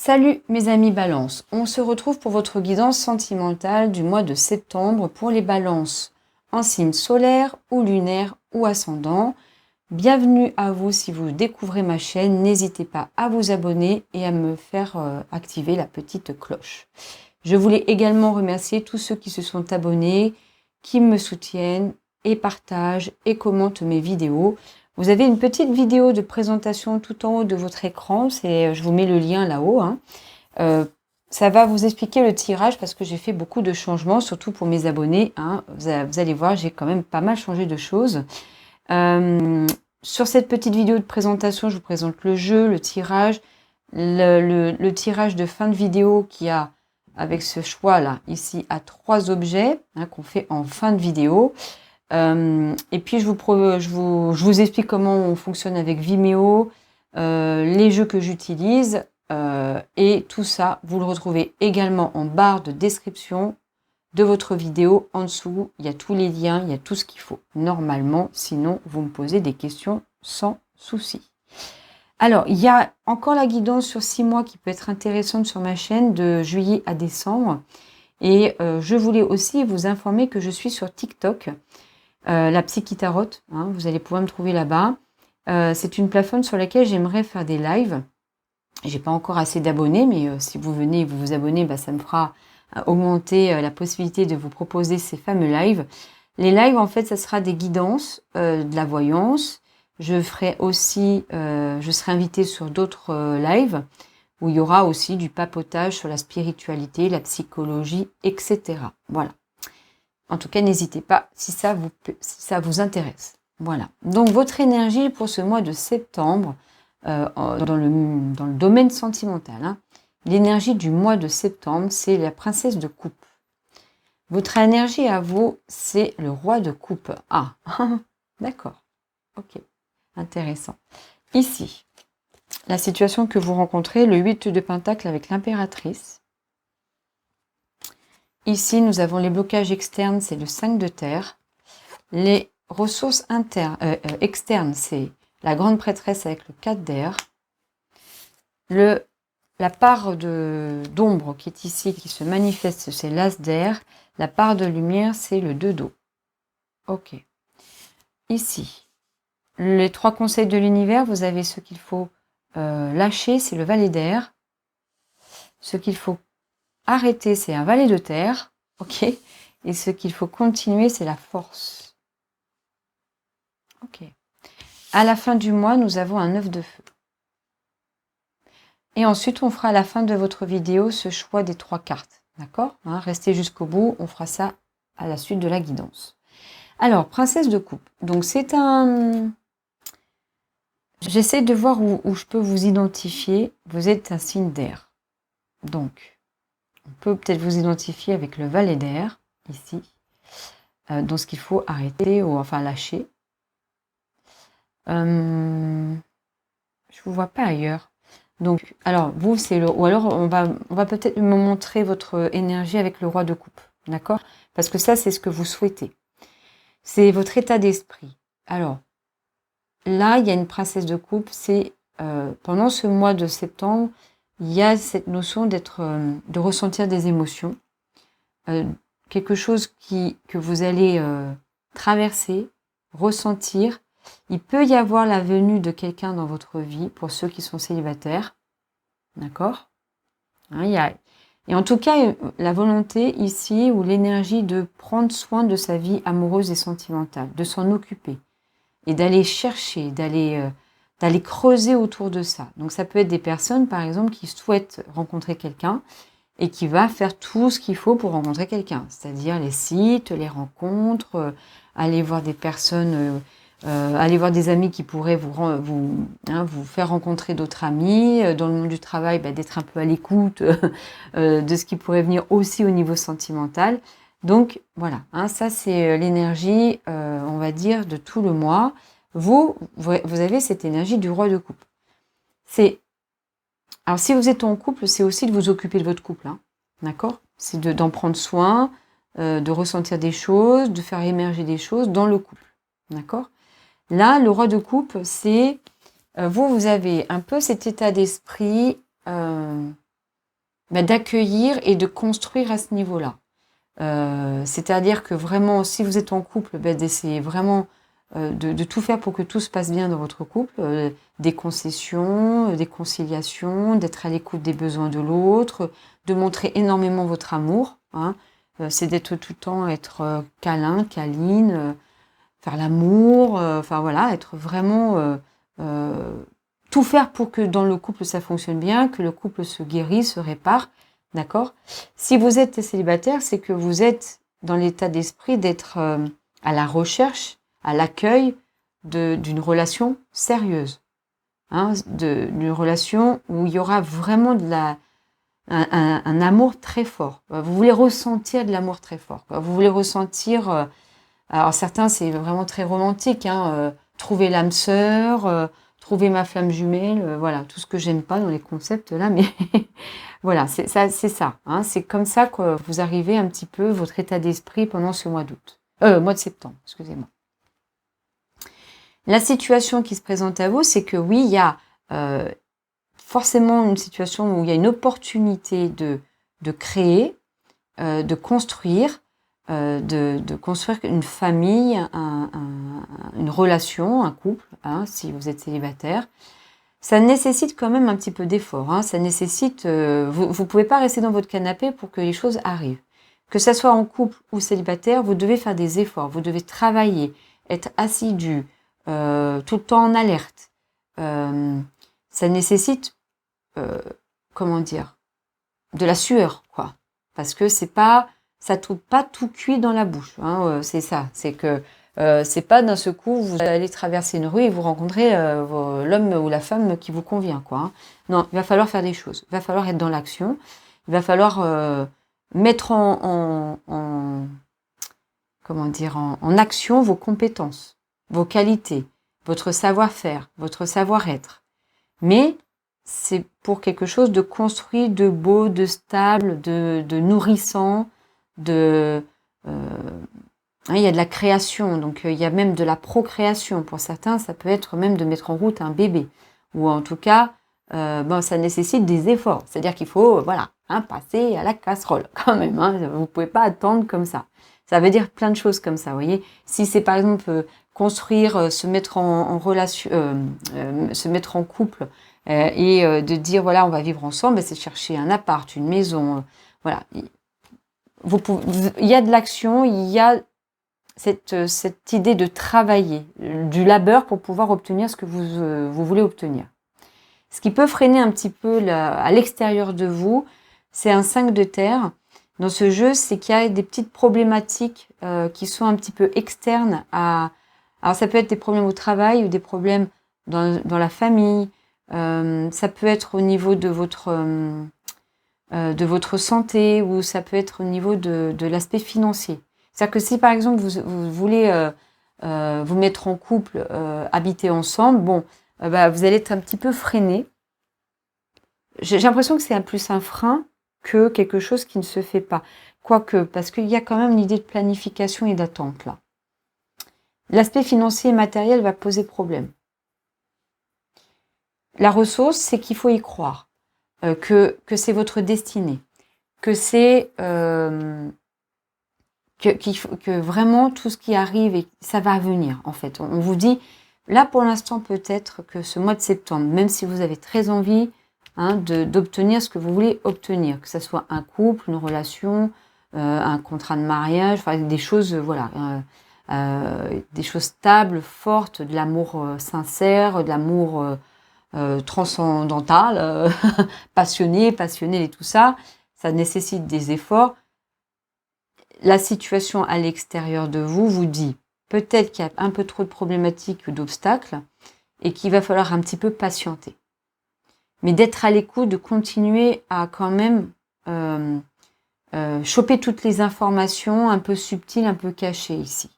Salut mes amis Balance, on se retrouve pour votre guidance sentimentale du mois de septembre pour les balances en signe solaire ou lunaire ou ascendant. Bienvenue à vous si vous découvrez ma chaîne, n'hésitez pas à vous abonner et à me faire activer la petite cloche. Je voulais également remercier tous ceux qui se sont abonnés, qui me soutiennent et partagent et commentent mes vidéos. Vous avez une petite vidéo de présentation tout en haut de votre écran, je vous mets le lien là-haut. Ça va vous expliquer le tirage parce que j'ai fait beaucoup de changements, surtout pour mes abonnés. Vous allez voir, j'ai quand même pas mal changé de choses. Sur cette petite vidéo de présentation, je vous présente le jeu, le tirage, le tirage de fin de vidéo qui a, avec ce choix-là, ici, à 3 objets qu'on fait en fin de vidéo. Et puis je vous explique comment on fonctionne avec Vimeo, les jeux que j'utilise, et tout ça, vous le retrouvez également en barre de description de votre vidéo. En dessous, il y a tous les liens, il y a tout ce qu'il faut normalement, sinon vous me posez des questions sans souci. Alors, il y a encore la guidance sur 6 mois qui peut être intéressante sur ma chaîne de juillet à décembre. Et je voulais aussi vous informer que je suis sur TikTok. La Psy-Qui-Tarote, vous allez pouvoir me trouver là-bas. C'est une plateforme sur laquelle j'aimerais faire des lives. J'ai pas encore assez d'abonnés, mais si vous venez et vous vous abonnez, ça me fera augmenter la possibilité de vous proposer ces fameux lives. Les lives, en fait, ça sera des guidances, de la voyance. Je ferai aussi, je serai invitée sur d'autres lives où il y aura aussi du papotage sur la spiritualité, la psychologie, etc. Voilà. En tout cas, n'hésitez pas si ça vous intéresse. Voilà. Donc, votre énergie pour ce mois de septembre, dans le domaine sentimental, l'énergie du mois de septembre, c'est la princesse de coupe. Votre énergie à vous, c'est le roi de coupe. Ah, d'accord. Ok, intéressant. Ici, la situation que vous rencontrez, le 8 de Pentacle avec l'impératrice. Ici, nous avons les blocages externes, c'est le 5 de terre. Les ressources externes, c'est la grande prêtresse avec le 4 d'air. La part d'ombre qui est ici, qui se manifeste, c'est l'as d'air. La part de lumière, c'est le 2 d'eau. Ok. Ici, les 3 conseils de l'univers, vous avez ce qu'il faut lâcher, c'est le valet d'air. Ce qu'il faut arrêter, c'est un valet de terre, ok. Et ce qu'il faut continuer, c'est la force. Ok. À la fin du mois, nous avons un œuf de feu. Et ensuite, on fera à la fin de votre vidéo ce choix des 3 cartes, d'accord. Restez jusqu'au bout, on fera ça à la suite de la guidance. Alors, princesse de coupe. Donc, c'est un... J'essaie de voir où je peux vous identifier. Vous êtes un signe d'air. Donc, on peut peut-être vous identifier avec le valet d'air, ici, dans ce qu'il faut arrêter, ou enfin lâcher. Je ne vous vois pas ailleurs. Donc, alors, vous, c'est le... Ou alors, on va peut-être me montrer votre énergie avec le roi de coupe, d'accord? Parce que ça, c'est ce que vous souhaitez. C'est votre état d'esprit. Alors, là, il y a une princesse de coupe, c'est... pendant ce mois de septembre, il y a cette notion de ressentir des émotions, quelque chose que vous allez traverser, ressentir. Il peut y avoir la venue de quelqu'un dans votre vie, pour ceux qui sont célibataires, d'accord. Et en tout cas, la volonté ici, ou l'énergie de prendre soin de sa vie amoureuse et sentimentale, de s'en occuper, et d'aller chercher, d'aller creuser autour de ça. Donc ça peut être des personnes, par exemple, qui souhaitent rencontrer quelqu'un et qui va faire tout ce qu'il faut pour rencontrer quelqu'un. C'est-à-dire les sites, les rencontres, aller voir des personnes, aller voir des amis qui pourraient vous faire rencontrer d'autres amis. Dans le monde du travail, d'être un peu à l'écoute de ce qui pourrait venir aussi au niveau sentimental. Donc voilà, ça c'est l'énergie, on va dire, de tout le mois. Vous avez cette énergie du roi de coupe. Alors si vous êtes en couple, c'est aussi de vous occuper de votre couple, d'accord. C'est d'en prendre soin, de ressentir des choses, de faire émerger des choses dans le couple, d'accord. Là, le roi de coupe, c'est vous avez un peu cet état d'esprit d'accueillir et de construire à ce niveau-là. C'est-à-dire que vraiment, si vous êtes en couple, d'essayer vraiment de tout faire pour que tout se passe bien dans votre couple, des concessions, des conciliations, d'être à l'écoute des besoins de l'autre, de montrer énormément votre amour. Hein. C'est d'être tout le temps, être câlin, câline, faire l'amour, enfin voilà, être vraiment tout faire pour que dans le couple ça fonctionne bien, que le couple se guérisse, se répare, d'accord? Si vous êtes célibataire, c'est que vous êtes dans l'état d'esprit d'être à la recherche, à l'accueil d'une relation sérieuse, hein, d'une relation où il y aura vraiment un amour très fort. Vous voulez ressentir de l'amour très fort. Vous voulez ressentir... alors certains, c'est vraiment très romantique, hein, trouver l'âme sœur, trouver ma flamme jumelle, voilà, tout ce que j'aime pas dans les concepts là, mais voilà, c'est ça. Hein, c'est comme ça que vous arrivez un petit peu votre état d'esprit pendant ce mois d'août. Mois de septembre, excusez-moi. La situation qui se présente à vous, c'est que oui, il y a forcément une situation où il y a une opportunité de créer, de construire, de construire une famille, une relation, un couple, hein, si vous êtes célibataire. Ça nécessite quand même un petit peu d'effort. Hein, ça nécessite, vous ne pouvez pas rester dans votre canapé pour que les choses arrivent. Que ça soit en couple ou célibataire, vous devez faire des efforts, vous devez travailler, être assidu, tout le temps en alerte. Ça nécessite, comment dire, de la sueur, quoi. Parce que c'est pas, ça trouve pas tout cuit dans la bouche. Hein, c'est ça, c'est que c'est pas d'un seul coup vous allez traverser une rue et vous rencontrez l'homme ou la femme qui vous convient, quoi. Hein. Non, il va falloir faire des choses. Il va falloir être dans l'action. Il va falloir mettre comment dire, en action vos compétences, vos qualités, votre savoir-faire, votre savoir-être. Mais c'est pour quelque chose de construit, de beau, de stable, de nourrissant, il y a de la création, donc il y a même de la procréation. Pour certains, ça peut être même de mettre en route un bébé. Ou en tout cas, ça nécessite des efforts. C'est-à-dire qu'il faut, passer à la casserole quand même. Hein. Vous ne pouvez pas attendre comme ça. Ça veut dire plein de choses comme ça, vous voyez. Si c'est par exemple construire, se mettre en relation, se mettre en couple et de dire voilà, on va vivre ensemble, c'est chercher un appart, une maison, voilà. Il y a de l'action, il y a cette idée de travailler, du labeur pour pouvoir obtenir ce que vous voulez obtenir. Ce qui peut freiner un petit peu à l'extérieur de vous, c'est un 5 de terre. Dans ce jeu, c'est qu'il y a des petites problématiques qui sont un petit peu externes alors ça peut être des problèmes au travail ou des problèmes dans la famille. Ça peut être au niveau de votre santé ou ça peut être au niveau de l'aspect financier. C'est-à-dire que si par exemple vous voulez vous mettre en couple, habiter ensemble, vous allez être un petit peu freiné. J'ai l'impression que c'est plus un frein que quelque chose qui ne se fait pas. Quoique, parce qu'il y a quand même une idée de planification et d'attente là. L'aspect financier et matériel va poser problème. La ressource, c'est qu'il faut y croire, que c'est votre destinée, que c'est que vraiment tout ce qui arrive, ça va venir en fait. On vous dit, là pour l'instant peut-être que ce mois de septembre, même si vous avez très envie d'obtenir ce que vous voulez obtenir, que ce soit un couple, une relation, un contrat de mariage, enfin des choses, des choses stables, fortes, de l'amour sincère, de l'amour transcendantal, passionné et tout ça, ça nécessite des efforts. La situation à l'extérieur de vous dit peut-être qu'il y a un peu trop de problématiques ou d'obstacles et qu'il va falloir un petit peu patienter. Mais d'être à l'écoute, de continuer à quand même choper toutes les informations un peu subtiles, un peu cachées ici.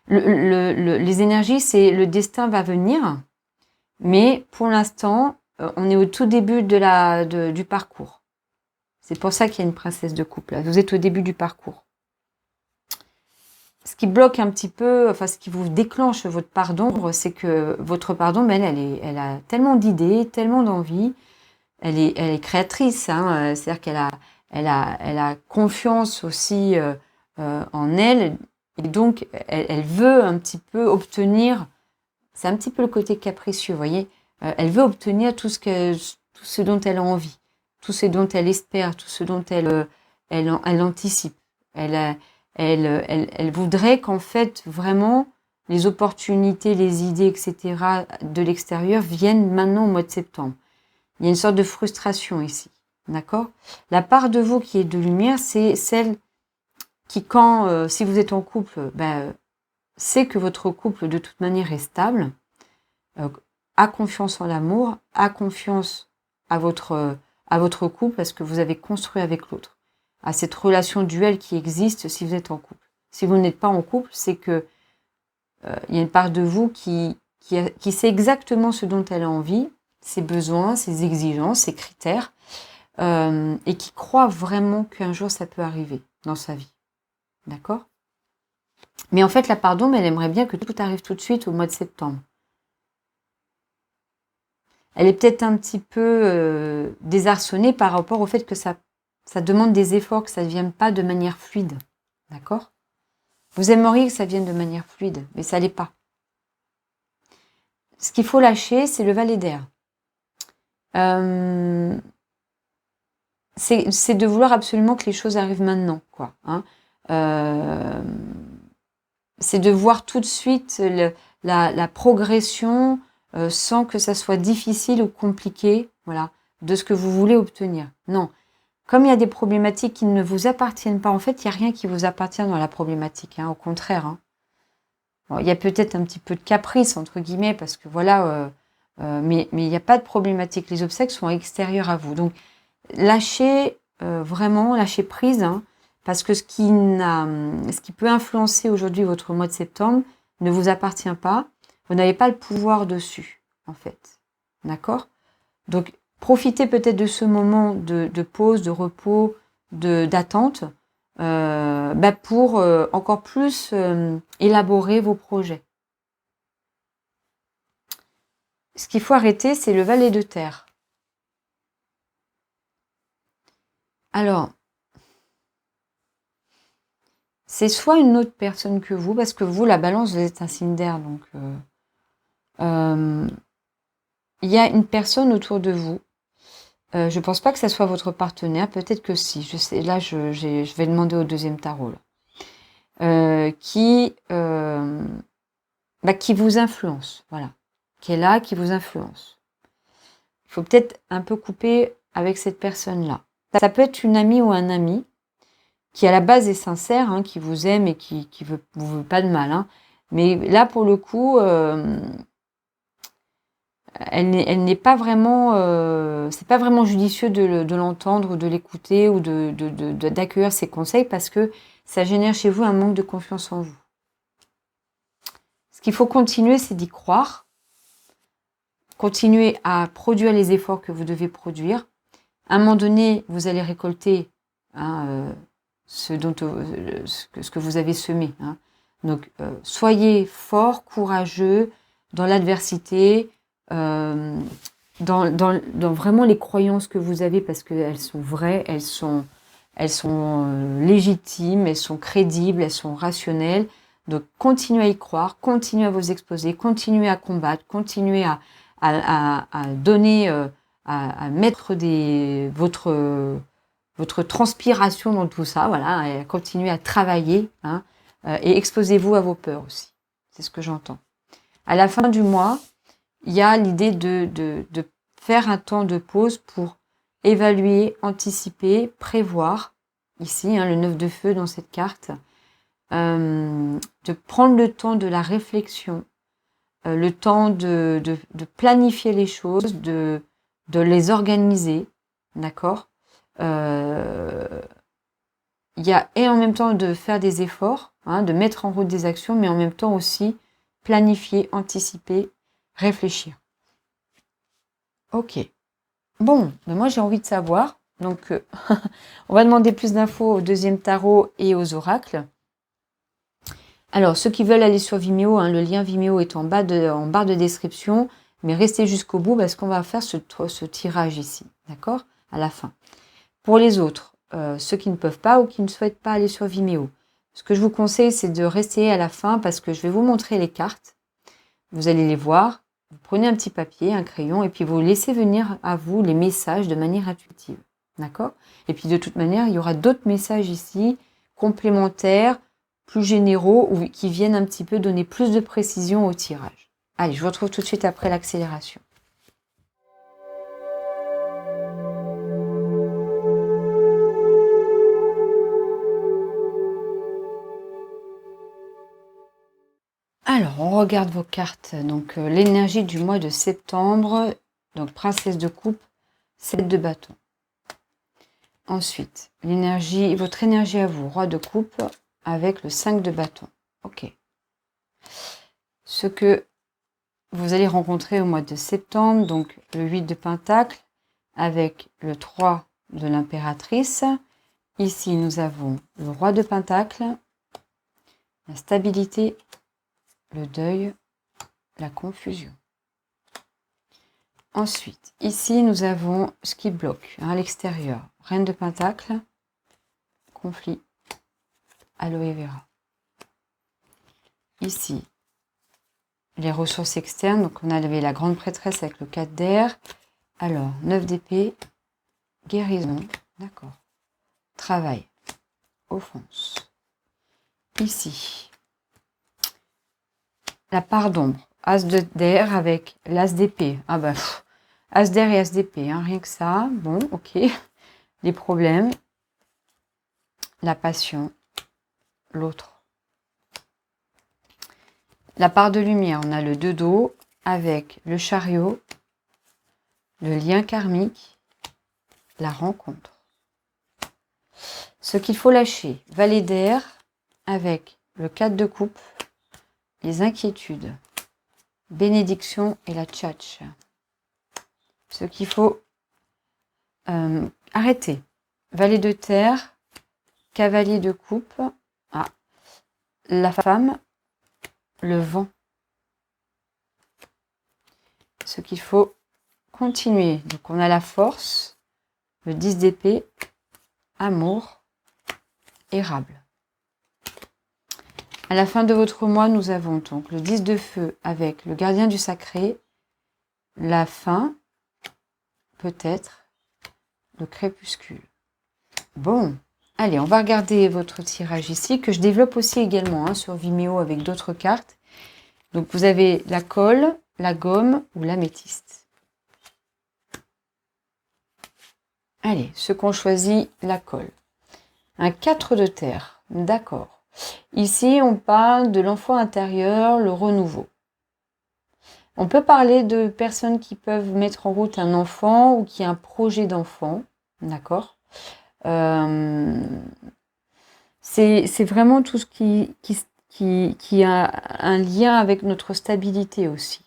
Les énergies, c'est le destin va venir, mais pour l'instant, on est au tout début du parcours. C'est pour ça qu'il y a une princesse de coupe là. Vous êtes au début du parcours. ce qui bloque un petit peu, enfin ce qui vous déclenche votre part d'ombre, c'est que votre part d'ombre, elle a tellement d'idées, tellement d'envie, elle est créatrice, hein, c'est-à-dire elle a confiance aussi en elle, et donc elle veut un petit peu obtenir, c'est un petit peu le côté capricieux, vous voyez, elle veut obtenir tout ce dont elle a envie, tout ce dont elle espère, tout ce dont elle anticipe. Elle voudrait qu'en fait, vraiment, les opportunités, les idées, etc. de l'extérieur viennent maintenant au mois de septembre. Il y a une sorte de frustration ici, d'accord? La part de vous qui est de lumière, c'est celle qui, quand, si vous êtes en couple, sait que votre couple, de toute manière, est stable, a confiance en l'amour, a confiance à votre couple, parce que vous avez construit avec l'autre, à cette relation duelle qui existe si vous êtes en couple. Si vous n'êtes pas en couple, c'est que il y a une part de vous qui sait exactement ce dont elle a envie, ses besoins, ses exigences, ses critères, et qui croit vraiment qu'un jour ça peut arriver dans sa vie. D'accord? Mais en fait, la part d'ombre, elle aimerait bien que tout arrive tout de suite au mois de septembre. Elle est peut-être un petit peu désarçonnée par rapport au fait que ça demande des efforts, que ça ne vienne pas de manière fluide. D'accord? Vous aimeriez que ça vienne de manière fluide, mais ça ne l'est pas. Ce qu'il faut lâcher, c'est le valet d'air. C'est de vouloir absolument que les choses arrivent maintenant, quoi. Hein. C'est de voir tout de suite la progression sans que ça soit difficile ou compliqué, voilà, de ce que vous voulez obtenir. Non. Comme il y a des problématiques qui ne vous appartiennent pas, en fait, il n'y a rien qui vous appartient dans la problématique, hein, au contraire. Hein. Bon, il y a peut-être un petit peu de caprice, entre guillemets, parce que voilà, mais il n'y a pas de problématique. Les obstacles sont extérieurs à vous. Donc, lâchez vraiment, lâchez prise, hein, parce que ce qui peut influencer aujourd'hui votre mois de septembre ne vous appartient pas. Vous n'avez pas le pouvoir dessus, en fait. D'accord? Donc, profitez peut-être de ce moment de pause, de repos, d'attente, pour encore plus élaborer vos projets. Ce qu'il faut arrêter, c'est le valet de terre. Alors, c'est soit une autre personne que vous, parce que vous, la balance, vous êtes un signe d'air, donc il y a une personne autour de vous. Je pense pas que ça soit votre partenaire, peut-être que si. Je sais, là, je vais demander au deuxième tarot là. Qui vous influence, voilà, qui est là, qui vous influence. Il faut peut-être un peu couper avec cette personne-là. Ça peut être une amie ou un ami qui à la base est sincère, hein, qui vous aime et qui vous veut pas de mal. Hein. Mais là, pour le coup, elle n'est pas vraiment, c'est pas vraiment judicieux de l'entendre ou de l'écouter ou d'accueillir ses conseils parce que ça génère chez vous un manque de confiance en vous. Ce qu'il faut continuer, c'est d'y croire. Continuez à produire les efforts que vous devez produire. À un moment donné, vous allez récolter ce que vous avez semé. Hein. Donc, soyez fort, courageux dans l'adversité, dans vraiment les croyances que vous avez parce qu'elles sont vraies, elles sont légitimes, elles sont crédibles, elles sont rationnelles. Donc, continuez à y croire, continuez à vous exposer, continuez à combattre, continuez à donner, à mettre votre transpiration dans tout ça, voilà, et continuez à travailler, hein, et exposez-vous à vos peurs aussi. C'est ce que j'entends. À la fin du mois, il y a l'idée de faire un temps de pause pour évaluer, anticiper, prévoir, ici, hein, le 9 de feu dans cette carte, de prendre le temps de la réflexion, le temps de planifier les choses, de les organiser, d'accord ? Il y a, et en même temps de faire des efforts, hein, de mettre en route des actions, mais en même temps aussi planifier, anticiper, réfléchir. Ok. Bon, moi j'ai envie de savoir, donc on va demander plus d'infos au deuxième tarot et aux oracles. Alors, ceux qui veulent aller sur Vimeo, hein, le lien Vimeo est en barre de description, mais restez jusqu'au bout parce qu'on va faire ce tirage ici, d'accord? À la fin. Pour les autres, ceux qui ne peuvent pas ou qui ne souhaitent pas aller sur Vimeo, ce que je vous conseille, c'est de rester à la fin parce que je vais vous montrer les cartes. Vous allez les voir, vous prenez un petit papier, un crayon, et puis vous laissez venir à vous les messages de manière intuitive, d'accord? Et puis de toute manière, il y aura d'autres messages ici, complémentaires, plus généraux, ou qui viennent un petit peu donner plus de précision au tirage. Allez, je vous retrouve tout de suite après l'accélération. Alors, on regarde vos cartes. Donc, l'énergie du mois de septembre. Donc, princesse de coupe, 7 de bâton. Ensuite, votre énergie à vous, roi de coupe, avec le 5 de bâton. Ok. Ce que vous allez rencontrer au mois de septembre, donc le 8 de pentacle, avec le 3 de l'impératrice. Ici, nous avons le roi de pentacle, la stabilité, le deuil, la confusion. Ensuite, ici, nous avons ce qui bloque à l'extérieur. Reine de pentacle, conflit, aloe vera. Ici, les ressources externes. Donc, on a levé la grande prêtresse avec le 4 d'air. Alors, 9 d'épée, guérison, d'accord. Travail, offense. Ici, la part d'ombre, as d'air avec l'as d'épée. Ah bah, as d'air et as d'épée, hein, rien que ça. Bon, ok. Les problèmes, la passion, l'autre. La part de lumière, on a le 2 d'eau avec le chariot, le lien karmique, la rencontre. Ce qu'il faut lâcher, valet d'air avec le 4 de coupe, les inquiétudes, bénédiction et la tchatch. Ce qu'il faut arrêter, valet de terre, cavalier de coupe, la femme, le vent. Ce qu'il faut continuer. Donc on a la force, le 10 d'épée, amour, érable. À la fin de votre mois, nous avons donc le 10 de feu avec le gardien du sacré, la fin, peut-être, le crépuscule. Bon, allez, on va regarder votre tirage ici, que je développe aussi également sur Vimeo avec d'autres cartes. Donc vous avez la colle, la gomme ou l'améthyste. Allez, ceux qui ont choisi la colle. Un 4 de terre, d'accord. Ici, on parle de l'enfant intérieur, le renouveau. On peut parler de personnes qui peuvent mettre en route un enfant ou qui a un projet d'enfant, d'accord. C'est vraiment tout ce qui a un lien avec notre stabilité aussi.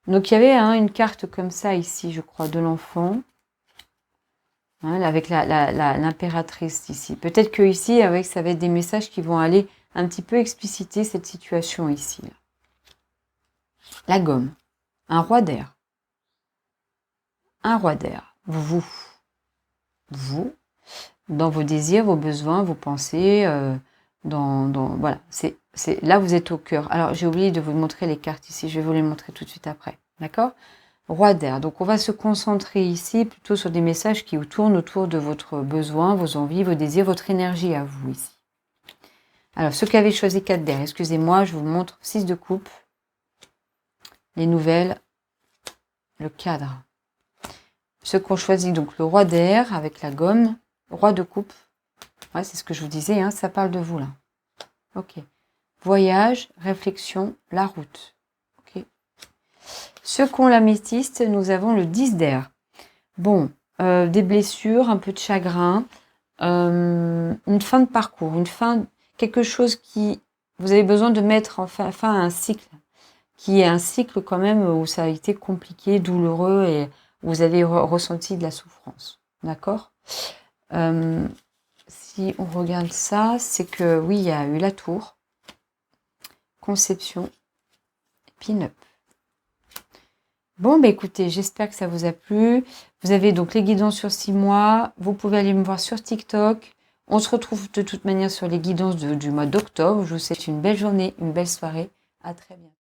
Donc il y avait une carte comme ça ici, je crois, de l'enfant. Avec l'impératrice ici. Peut-être que ici, ça va être des messages qui vont aller un petit peu expliciter cette situation ici. La gomme. Un roi d'air. Un roi d'air. Vous, dans vos désirs, vos besoins, vos pensées, voilà. Là, vous êtes au cœur. Alors, j'ai oublié de vous montrer les cartes ici. Je vais vous les montrer tout de suite après. D'accord ? Roi d'air. Donc, on va se concentrer ici plutôt sur des messages qui tournent autour de votre besoin, vos envies, vos désirs, votre énergie à vous ici. Alors, ceux qui avaient choisi 4 d'air, excusez-moi, je vous montre 6 de coupe, les nouvelles, le cadre. Ceux qui ont choisi donc le roi d'air avec la gomme, roi de coupe. Ouais, c'est ce que je vous disais, ça parle de vous là. Ok. Voyage, réflexion, la route. Ok. Ceux qui ont l'améthyste, nous avons le 10 d'air. Bon, des blessures, un peu de chagrin, une fin de parcours, quelque chose qui vous avez besoin de mettre fin à un cycle, qui est un cycle quand même où ça a été compliqué, douloureux et vous avez ressenti de la souffrance. D'accord ? si on regarde ça, c'est que oui, il y a eu la tour, conception, et pin-up. Bon, bah écoutez, j'espère que ça vous a plu. Vous avez donc les guidances sur 6 mois. Vous pouvez aller me voir sur TikTok. On se retrouve de toute manière sur les guidances du mois d'octobre. Je vous souhaite une belle journée, une belle soirée. À très bientôt.